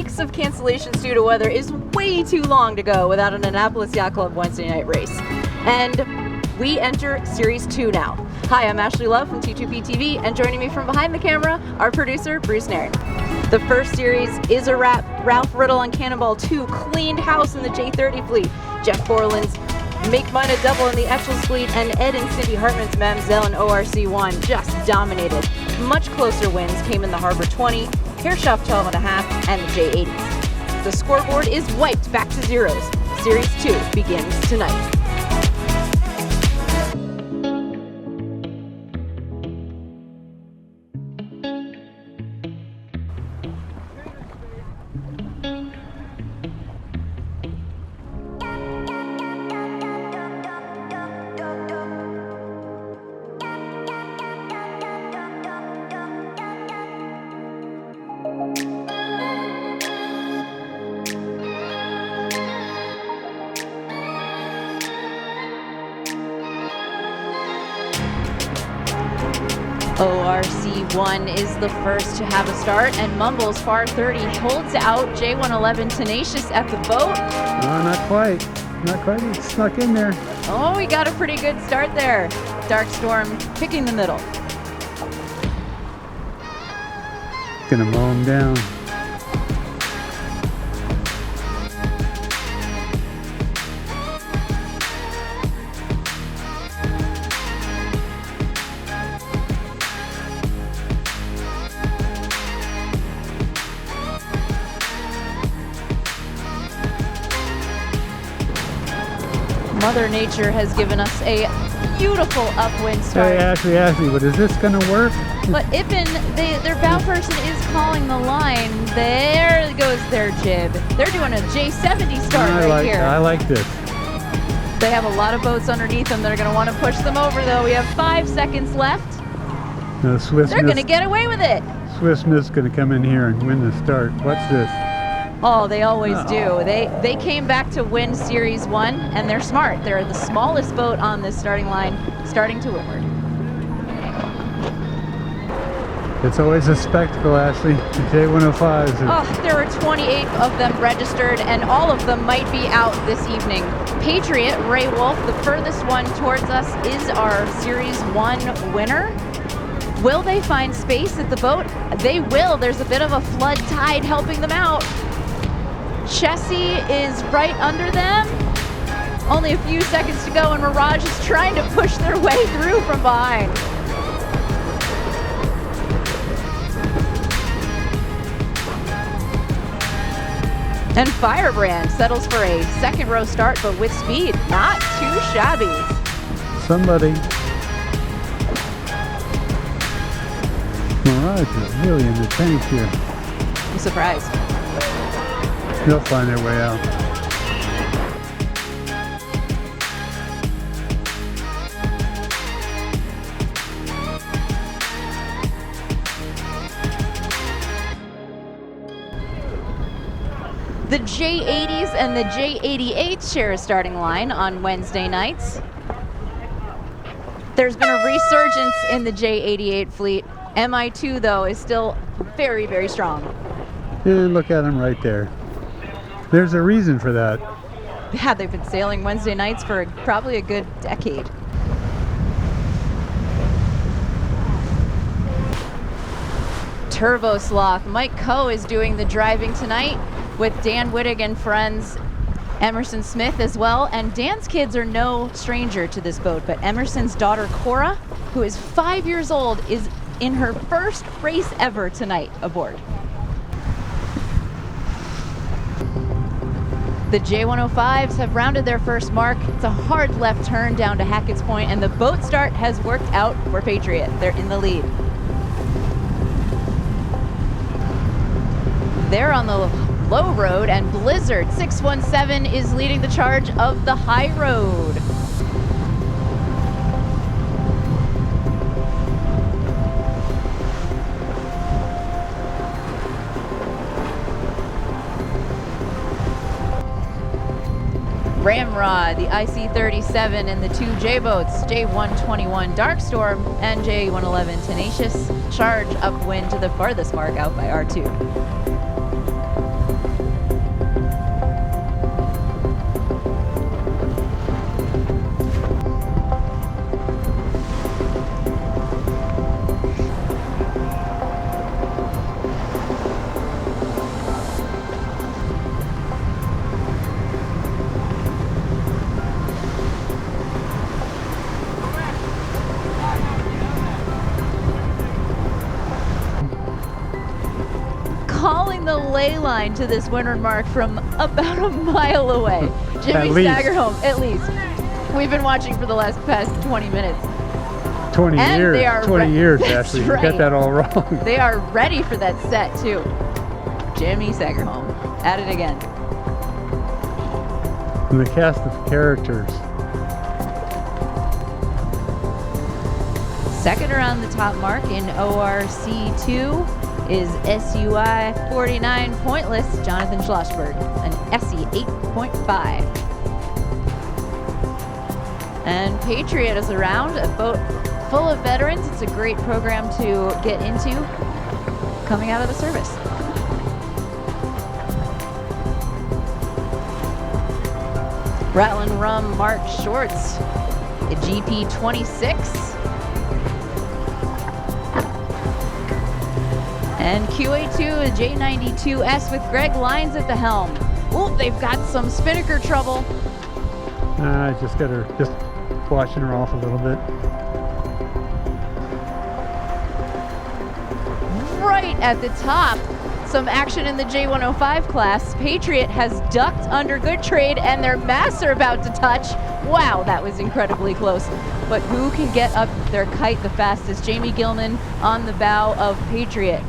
weeks of cancellations due to weather is way too long to go without an Annapolis Yacht Club Wednesday night race. And we enter Series 2 now. Hi, I'm Ashley Love from T2P TV, and joining me from behind the camera, our producer, Bruce Nairn. The first series is a wrap. Ralph Riddle on Cannonball 2 cleaned house in the J30 fleet. Jeff Borland's Make Mine a Double in the Etchells fleet, and Ed and Cindy Hartman's Mamzelle in ORC1 just dominated. Much closer wins came in the Harbor 20, Hershoff 12.5, and the J80s. The scoreboard is wiped back to zeros. Series 2 begins tonight. ORC1 is the first to have a start, and Mumbles Far 30 holds out. J111 Tenacious at the boat. No, not quite. Not quite. It snuck in there. Oh, we got a pretty good start there. Dark Storm picking the middle. Gonna mow him down. Mother Nature has given us a beautiful upwind start. Hey, Ashley, but is this going to work? But Ippen, their bow person is calling the line. There goes their jib. They're doing a J70 start here. I like this. They have a lot of boats underneath them. They're going to want to push them over, though. We have 5 seconds left. No, They're going to get away with it. Swiss Miss going to come in here and win the start. What's this? Oh, they always do. They came back to win Series 1, and they're smart. They're the smallest boat on this starting line, starting to windward. It's always a spectacle, Ashley. The J105s. Oh, there were 28 of them registered, and all of them might be out this evening. Patriot, Ray Wolf, the furthest one towards us, is our Series 1 winner. Will they find space at the boat? They will. There's a bit of a flood tide helping them out. Chessie is right under them. Only a few seconds to go, and Mirage is trying to push their way through from behind. And Firebrand settles for a second row start, but with speed, not too shabby. Somebody. Mirage is really in the tank here. I'm surprised. They'll find their way out. The J80s and the J88s share a starting line on Wednesday nights. There's been a resurgence in the J88 fleet. MI2, though, is still very, very strong. Yeah, look at them right there. There's a reason for that. Yeah, they've been sailing Wednesday nights for probably a good decade. Turbo Sloth. Mike Coe is doing the driving tonight with Dan Wittig and friends, Emerson Smith as well. And Dan's kids are no stranger to this boat, but Emerson's daughter Cora, who is 5 years old, is in her first race ever tonight aboard. The J105s have rounded their first mark. It's a hard left turn down to Hackett's Point, and the boat start has worked out for Patriot. They're in the lead. They're on the low road, and Blizzard 617 is leading the charge of the high road. Ramrod, the IC-37, and the two J-boats, J121 Darkstorm and J111 Tenacious, charge upwind to the farthest mark out by R2. belay line to this windward mark from about a mile away. Jimmy At least. Staggerholm, at least. We've been watching for the past 20 minutes. 20 And years. they are 20 years, That's actually. right. You got that all wrong. They are ready for that set, too. Jimmy Staggerholm, at it again. And the cast of characters. Second around the top mark in ORC2 is SUI 49 pointless Jonathan Schlossberg, an SE 8.5. And Patriot is around, a boat full of veterans. It's a great program to get into coming out of the service. Rattlin' Rum Mark Shorts, a GP 26. And QA2, a J92S with Greg Lyons at the helm. Oh, they've got some spinnaker trouble. I just got her, just washing her off a little bit. Right at the top, some action in the J105 class. Patriot has ducked under good trade and their masts are about to touch. Wow, that was incredibly close. But who can get up their kite the fastest? Jamie Gilman on the bow of Patriot.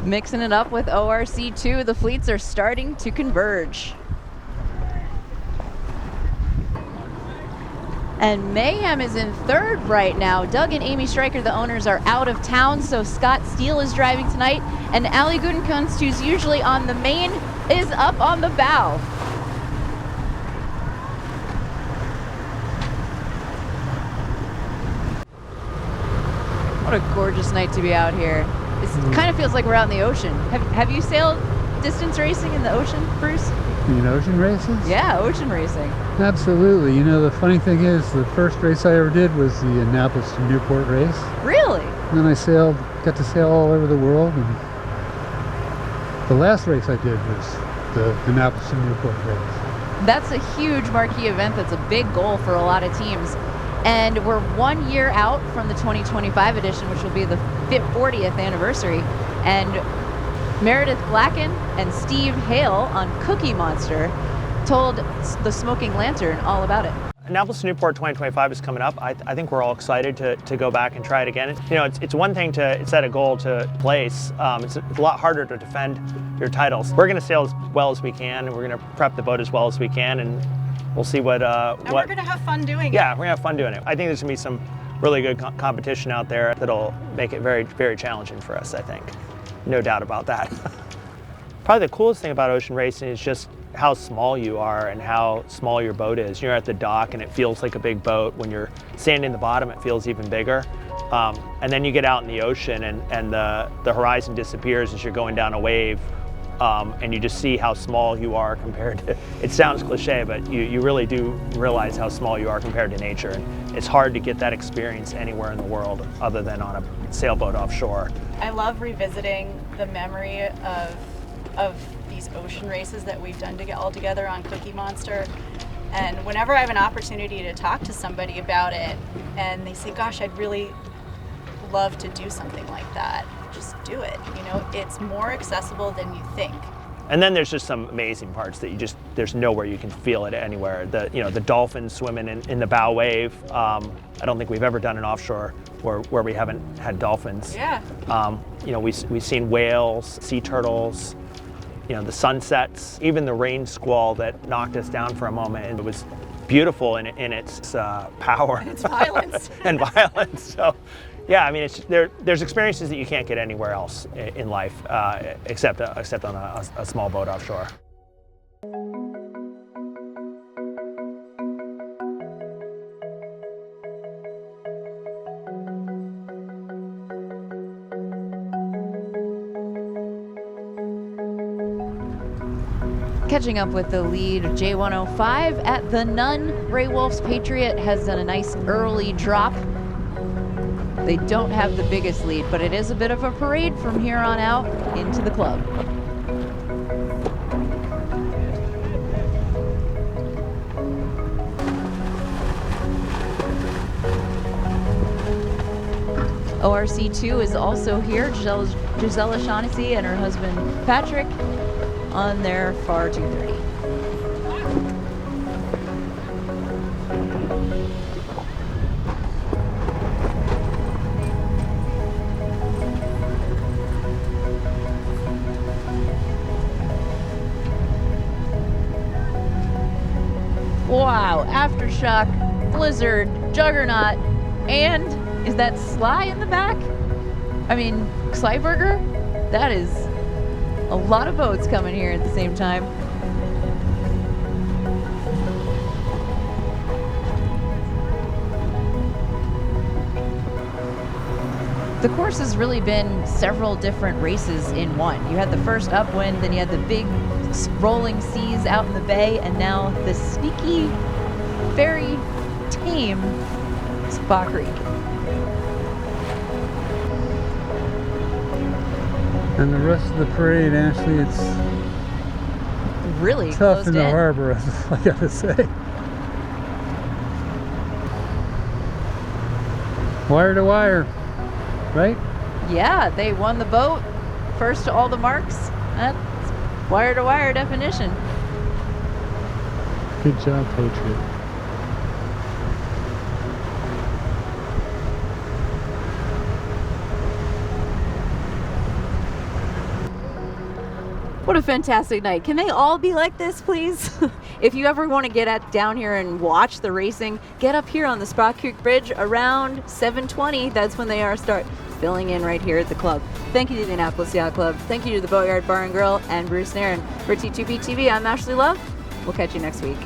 Mixing it up with ORC2, the fleets are starting to converge. And Mayhem is in third right now. Doug and Amy Stryker, the owners, are out of town, so Scott Steele is driving tonight. And Ali Gudenkunst, who's usually on the main, is up on the bow. What a gorgeous night to be out here. It kind of feels like we're out in the ocean. Have you sailed distance racing in the ocean, Bruce? In ocean races? Yeah, ocean racing. Absolutely. You know, the funny thing is, the first race I ever did was the Annapolis to Newport race. Really? And then I got to sail all over the world. And the last race I did was the Annapolis to Newport race. That's a huge marquee event. That's a big goal for a lot of teams. And we're 1 year out from the 2025 edition, which will be the 40th anniversary. And Meredith Blacken and Steve Hale on Cookie Monster told the Smoking Lantern all about it. Annapolis to Newport 2025 is coming up. I think we're all excited to go back and try it again. You know, it's one thing to set a goal to place. It's a lot harder to defend your titles. We're going to sail as well as we can, and we're going to prep the boat as well as we can, and we'll see what. And we're going to have fun doing it. Yeah, we're going to have fun doing it. I think there's going to be some really good competition out there that'll make it very, very challenging for us, I think. No doubt about that. Probably the coolest thing about ocean racing is just how small you are and how small your boat is. You're at the dock and it feels like a big boat. When you're standing in the bottom, it feels even bigger. And then you get out in the ocean and the horizon disappears as you're going down a wave. And you just see how small you are compared to, it sounds cliche, but you really do realize how small you are compared to nature. And it's hard to get that experience anywhere in the world other than on a sailboat offshore. I love revisiting the memory of these ocean races that we've done all together on Cookie Monster. And whenever I have an opportunity to talk to somebody about it and they say, gosh, I'd really love to do something like that, just do it. You know, it's more accessible than you think. And then there's just some amazing parts that there's nowhere you can feel it anywhere. The dolphins swimming in the bow wave. I don't think we've ever done an offshore where we haven't had dolphins. Yeah. We've seen whales, sea turtles, the sunsets, even the rain squall that knocked us down for a moment. And it was beautiful in its power. And its violence. And violence. So, yeah, I mean, there's experiences that you can't get anywhere else in life except on a small boat offshore. Catching up with the lead J105 at the Nun. Ray Wolf's Patriot has done a nice early drop. They don't have the biggest lead, but it is a bit of a parade from here on out into the club. ORC2 is also here. Giselle O'Shaughnessy and her husband Patrick on their FAR 230. Wow, Aftershock, Blizzard, Juggernaut, and is that Sly in the back? I mean, Slyburger? That is a lot of boats coming here at the same time. The course has really been several different races in one. You had the first upwind, then you had the big rolling seas out in the bay, and now the sneaky, very tame Spa Creek. And the rest of the parade, actually, it's Really tough closed in the in. harbor, I gotta say. Wire to wire, right? Yeah, they won the boat. First to all the marks. That's wire to wire definition. Good job, Patriot. What a fantastic night. Can they all be like this, please? If you ever want to get down here and watch the racing, get up here on the Spa Creek Bridge around 7:20. That's when they start filling in right here at the club. Thank you to the Annapolis Yacht Club. Thank you to the Boatyard Bar and Grill and Bruce Nairn. For T2P TV, I'm Ashley Love. We'll catch you next week.